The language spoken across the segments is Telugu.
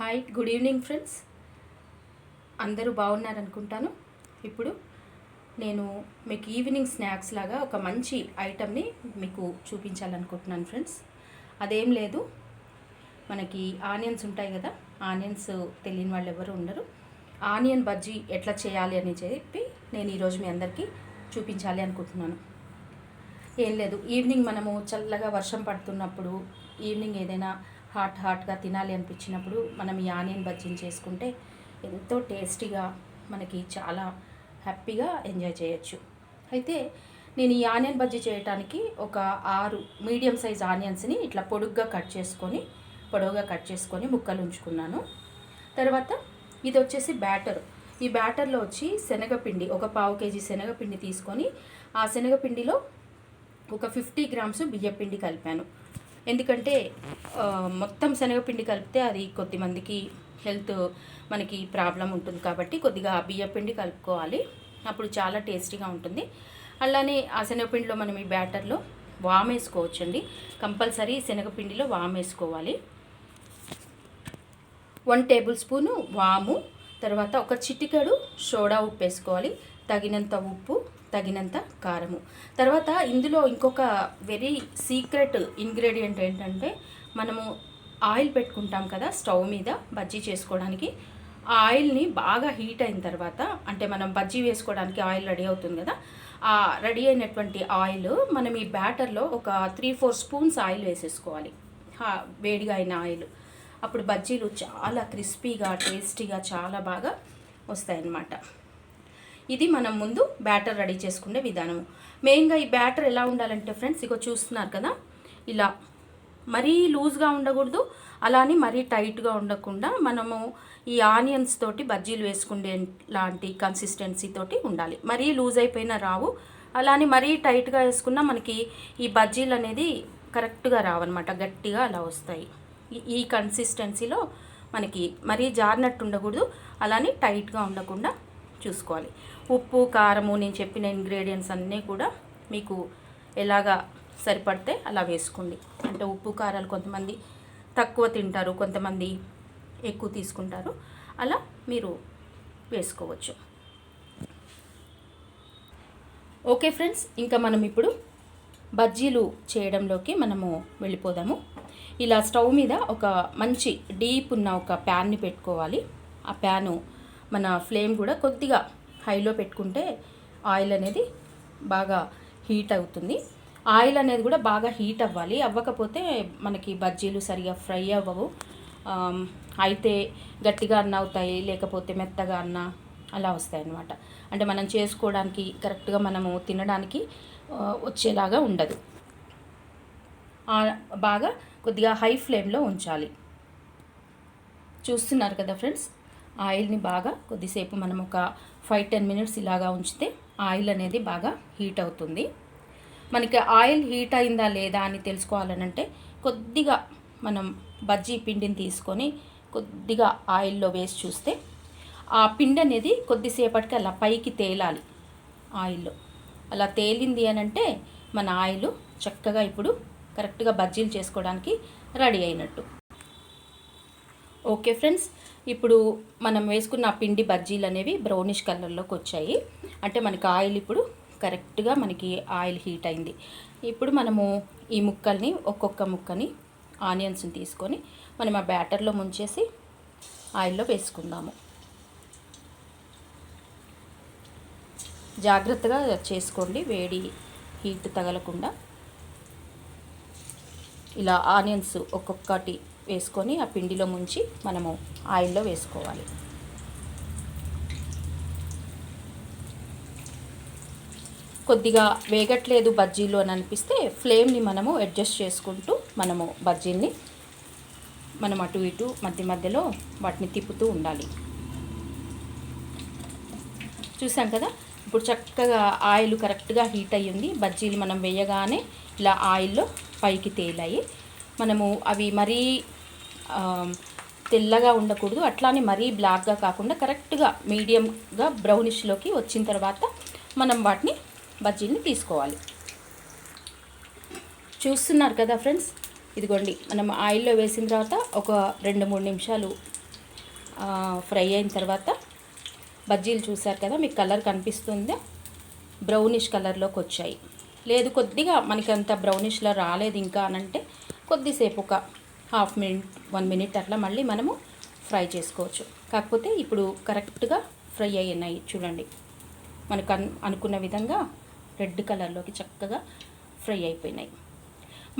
Hi, good evening friends. అందరూ బాగున్నారనుకుంటాను. ఇప్పుడు నేను మీకు ఈవినింగ్ స్నాక్స్ లాగా ఒక మంచి ఐటమ్ని మీకు చూపించాలనుకుంటున్నాను ఫ్రెండ్స్. అదేం లేదు, మనకి ఆనియన్స్ ఉంటాయి కదా, ఆనియన్స్ తెలియని వాళ్ళు ఎవరు ఉండరు. ఆనియన్ బజ్జీ ఎట్లా చేయాలి అని చెప్పి నేను ఈరోజు మీ అందరికీ చూపించాలి అనుకుంటున్నాను. ఏం లేదు, ఈవినింగ్ మనము చల్లగా వర్షం పడుతున్నప్పుడు ఈవినింగ్ ఏదైనా హాట్గా తినాలి అనిపించినప్పుడు మనం ఈ ఆనియన్ బజ్జీని చేసుకుంటే ఎంతో టేస్టీగా మనకి చాలా హ్యాపీగా ఎంజాయ్ చేయొచ్చు. అయితే నేను ఈ ఆనియన్ బజ్జీ చేయడానికి ఒక 6 మీడియం సైజ్ ఆనియన్స్ని ఇట్లా పొడుగ్గా కట్ చేసుకొని ముక్కలు ఉంచుకున్నాను. తర్వాత ఇది వచ్చేసి బ్యాటర్. ఈ బ్యాటర్లో వచ్చి శనగపిండి, ఒక 1/2 kg శనగపిండి తీసుకొని ఆ శనగపిండిలో ఒక 50 grams బియ్యపిండి కలిపాను. ఎందుకంటే మొత్తం శనగపిండి కలిపితే అది కొద్దిమందికి హెల్త్ మనకి ప్రాబ్లం ఉంటుంది కాబట్టి కొద్దిగా బియ్యపిండి కలుపుకోవాలి, అప్పుడు చాలా టేస్టీగా ఉంటుంది. అలానే ఆ శనగపిండిలో మనం ఈ బ్యాటర్లో వామ్ వేసుకోవచ్చండి. కంపల్సరీ శనగపిండిలో వామ్ వేసుకోవాలి. 1 tablespoon వాము, తర్వాత ఒక చిటికెడు సోడా ఉప్పు వేసుకోవాలి, తగినంత ఉప్పు, తగినంత కారము. తర్వాత ఇందులో ఇంకొక వెరీ సీక్రెట్ ఇంగ్రీడియంట్ ఏంటంటే, మనము ఆయిల్ పెట్టుకుంటాం కదా స్టవ్ మీద బజ్జీ చేసుకోవడానికి. ఆ ఆయిల్ని బాగా హీట్ అయిన తర్వాత, అంటే మనం బజ్జీ వేసుకోవడానికి ఆయిల్ రెడీ అవుతుంది కదా, ఆ రెడీ అయినటువంటి ఆయిల్ మనం ఈ బ్యాటర్లో ఒక 3-4 స్పూన్స్ ఆయిల్ వేసేసుకోవాలి, వేడిగా అయిన ఆయిల్. అప్పుడు బజ్జీలు చాలా క్రిస్పీగా టేస్టీగా చాలా బాగా వస్తాయన్నమాట. ఇది మనం ముందు బ్యాటర్ రెడీ చేసుకునే విధానం. మెయిన్గా ఈ బ్యాటర్ ఎలా ఉండాలంటే ఫ్రెండ్స్, ఇగో చూస్తున్నారు కదా, ఇలా మరీ లూజ్గా ఉండకూడదు, అలానే మరీ టైట్గా ఉండకుండా మనము ఈ ఆనియన్స్ తోటి బజ్జీలు వేసుకునే లాంటి కన్సిస్టెన్సీ తోటి ఉండాలి. మరీ లూజ్ అయిపోయినా రావు, అలానే మరీ టైట్గా వేసుకున్నా మనకి ఈ బజ్జీలు అనేది కరెక్ట్గా రావన్నమాట, గట్టిగా అలా వస్తాయి. ఈ కన్సిస్టెన్సీలో మనకి మరీ జారినట్టు ఉండకూడదు, అలానే టైట్గా ఉండకుండా చూసుకోవాలి. ఉప్పు, కారము, నేను చెప్పిన ఇంగ్రీడియంట్స్ అన్నీ కూడా మీకు ఎలాగా సరిపడితే అలా వేసుకోండి. అంటే ఉప్పు కారాలు కొంతమంది తక్కువ తింటారు, కొంతమంది ఎక్కువ తీసుకుంటారు, అలా మీరు వేసుకోవచ్చు. ఓకే ఫ్రెండ్స్, ఇంకా మనం ఇప్పుడు బజ్జీలు చేయడంలోకి మనము వెళ్ళిపోదాము. ఇలా స్టవ్ మీద ఒక మంచి డీప్ ఉన్న ఒక ప్యాన్ని పెట్టుకోవాలి. ఆ ప్యాను మన ఫ్లేమ్ కూడా కొద్దిగా హైలో పెట్టుకుంటే ఆయిల్ అనేది బాగా హీట్ అవుతుంది. ఆయిల్ అనేది కూడా బాగా హీట్ అవ్వాలి, అవ్వకపోతే మనకి బజ్జీలు సరిగా ఫ్రై అవ్వవు. అయితే గట్టిగా అన్న అవుతాయి, లేకపోతే మెత్తగా అన్న అలా వస్తాయి అన్నమాట. అంటే మనం చేసుకోవడానికి కరెక్ట్గా మనము తినడానికి వచ్చేలాగా ఉండదు. బాగా కొద్దిగా హై ఫ్లేమ్లో ఉంచాలి. చూస్తున్నారు కదా ఫ్రెండ్స్, ఆయిల్ని బాగా కొద్దిసేపు మనం ఒక 5-10 minutes ఇలాగా ఉంచితే ఆయిల్ అనేది బాగా హీట్ అవుతుంది. మనకి ఆయిల్ హీట్ అయిందా లేదా అని తెలుసుకోవాలనంటే కొద్దిగా మనం బజ్జీ పిండిని తీసుకొని కొద్దిగా ఆయిల్లో వేసి చూస్తే ఆ పిండి అనేది కొద్దిసేపటికి అలా పైకి తేలాలి ఆయిల్లో. అలా తేలింది అని అంటే మన ఆయిల్ చక్కగా ఇప్పుడు కరెక్ట్గా బజ్జీలు చేసుకోవడానికి రెడీ అయినట్టు. ఓకే ఫ్రెండ్స్, ఇప్పుడు మనం వేసుకున్న పిండి బజ్జీలు అనేవి బ్రౌనిష్ కలర్లోకి వచ్చాయి. అంటే మనకి ఆయిల్ ఇప్పుడు కరెక్ట్గా మనకి ఆయిల్ హీట్ అయింది. ఇప్పుడు మనము ఈ ముక్కల్ని ఒక్కొక్క ముక్కని ఆనియన్స్ని తీసుకొని మనం ఆ బ్యాటర్లో ముంచేసి ఆయిల్లో వేసుకుందాము. జాగ్రత్తగా చేసుకోండి, వేడి హీట్ తగలకుండా. ఇలా ఆనియన్స్ ఒక్కొక్కటి వేసుకొని ఆ పిండిలో ముంచి మనము ఆయిల్లో వేసుకోవాలి. కొద్దిగా వేగట్లేదు బజ్జీలు అని అనిపిస్తే ఫ్లేమ్ని మనము అడ్జస్ట్ చేసుకుంటూ మనము బజ్జీల్ని మనం అటు ఇటు మధ్య మధ్యలో వాటిని తిప్పుతూ ఉండాలి. చూసాం కదా, ఇప్పుడు చక్కగా ఆయిల్ కరెక్ట్గా హీట్ అయ్యింది. బజ్జీలు మనం వేయగానే ఇలా ఆయిల్లో పైకి తేలాయి. మనము అవి మరీ తెల్లగా ఉండకూడదు, అట్లానే మరీ బ్లాక్గా కాకుండా కరెక్ట్గా మీడియంగా బ్రౌనిష్లోకి వచ్చిన తర్వాత మనం వాటిని బజ్జీని తీసుకోవాలి. చూస్తున్నారు కదా ఫ్రెండ్స్, ఇదిగోండి మనం ఆయిల్లో వేసిన తర్వాత ఒక 2-3 నిమిషాలు ఫ్రై అయిన తర్వాత బజ్జీలు చూసారు కదా, మీకు కలర్ కనిపిస్తుందా, బ్రౌనిష్ కలర్లోకి వచ్చాయి. లేదు కొద్దిగా మనకి అంత బ్రౌనిష్లో రాలేదు ఇంకా అనంటే కొద్దిసేపు ఒక హాఫ్ మినిట్ 1 మినిట్ అట్లా మళ్ళీ మనము ఫ్రై చేసుకోవచ్చు. కాకపోతే ఇప్పుడు కరెక్ట్గా ఫ్రై అయ్యాయి చూడండి, మనకు అనుకున్న విధంగా రెడ్ కలర్లోకి చక్కగా ఫ్రై అయిపోయినాయి.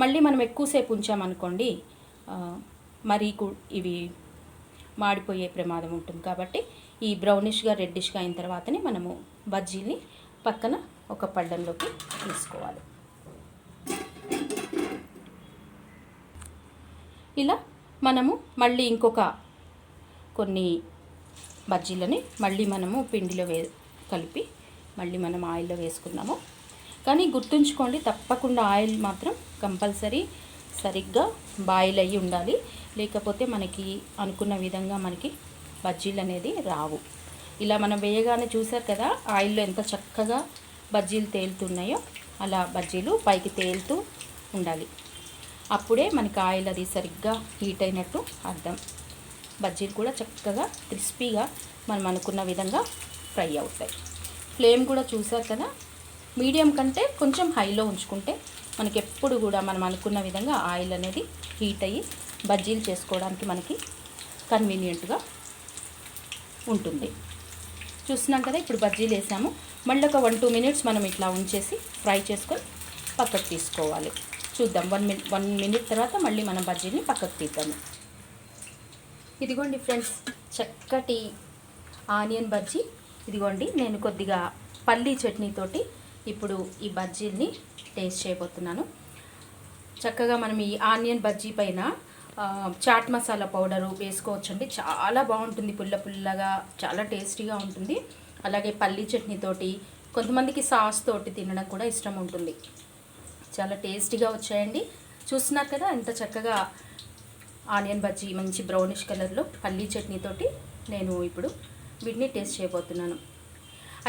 మళ్ళీ మనం ఎక్కువసేపు ఉంచామనుకోండి మరి ఇవి మాడిపోయే ప్రమాదం ఉంటుంది. కాబట్టి ఈ బ్రౌనిష్గా రెడ్డిష్గా అయిన తర్వాతనే మనము బజ్జీల్ని పక్కన ఒక పళ్ళెంలోకి తీసుకోవాలి. ఇలా మనము మళ్ళీ ఇంకొక కొన్ని బజ్జీలని మళ్ళీ మనము పిండిలో కలిపి మళ్ళీ మనం ఆయిల్లో వేసుకున్నాము. కానీ గుర్తుంచుకోండి, తప్పకుండా ఆయిల్ మాత్రం కంపల్సరీ సరిగ్గా బాయిల్ అయ్యి ఉండాలి. లేకపోతే మనకి అనుకున్న విధంగా మనకి బజ్జీలు అనేది రావు. ఇలా మనం వేయగానే చూసారు కదా ఆయిల్లో ఎంత చక్కగా బజ్జీలు తేలుతున్నాయో, అలా బజ్జీలు పైకి తేలుతూ ఉండాలి. అప్పుడే మనకి ఆయిల్ అది సరిగ్గా హీట్ అయినట్టు అర్థం. బజ్జీలు కూడా చక్కగా క్రిస్పీగా మనం అనుకున్న విధంగా ఫ్రై అవుతాయి. ఫ్లేమ్ కూడా చూసారు కదా, మీడియం కంటే కొంచెం హైలో ఉంచుకుంటే మనకి ఎప్పుడు కూడా మనం అనుకున్న విధంగా ఆయిల్ అనేది హీట్ అయ్యి బజ్జీలు చేసుకోవడానికి మనకి కన్వీనియంట్గా ఉంటుంది. చూస్తున్నాం కదా, ఇప్పుడు బజ్జీలు వేసాము. మళ్ళీ ఒక 1-2 మినిట్స్ మనం ఇట్లా ఉంచేసి ఫ్రై చేసుకొని పక్కకు తీసుకోవాలి. చూద్దాం 1 మినిట్ తర్వాత మళ్ళీ మనం బజ్జీని పక్కకు తీద్దాము. ఇదిగోండి ఫ్రెండ్స్, చక్కటి ఆనియన్ బజ్జీ. ఇదిగోండి, నేను కొద్దిగా పల్లీ చట్నీతోటి ఇప్పుడు ఈ బజ్జీల్ని టేస్ట్ చేయబోతున్నాను. చక్కగా మనం ఈ ఆనియన్ బజ్జీ పైన చాట్ మసాలా పౌడరు వేసుకోవచ్చండి. చాలా బాగుంటుంది, పుల్ల పుల్లగా చాలా టేస్టీగా ఉంటుంది. అలాగే పల్లీ చట్నీతోటి, కొంతమందికి సాస్ తోటి తినడం కూడా ఇష్టం ఉంటుంది. చాలా టేస్టీగా వచ్చాయండి. చూస్తున్నారు కదా ఎంత చక్కగా ఆనియన్ బజ్జీ మంచి బ్రౌనిష్ కలర్లో పల్లీ చట్నీతోటి నేను ఇప్పుడు వీటిని టేస్ట్ చేయబోతున్నాను.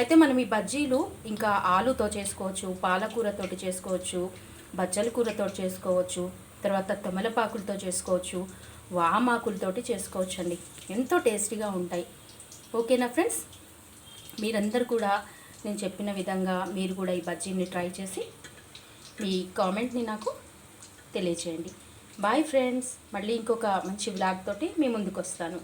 అయితే మనం ఈ బజ్జీలు ఇంకా ఆలుతో చేసుకోవచ్చు, పాలకూరతోటి చేసుకోవచ్చు, బచ్చల కూరతో చేసుకోవచ్చు, తర్వాత తమలపాకులతో చేసుకోవచ్చు, వామాకులతోటి చేసుకోవచ్చు అండి. ఎంతో టేస్టీగా ఉంటాయి. ఓకేనా ఫ్రెండ్స్, మీరందరూ కూడా నేను చెప్పిన విధంగా మీరు కూడా ఈ బజ్జీని ట్రై చేసి మీ కామెంట్ని నాకు తెలియచేయండి. బాయ్ ఫ్రెండ్స్, మళ్ళీ ఇంకొక మంచి వ్లాగ్ తోటి మీ ముందుకు వస్తాను.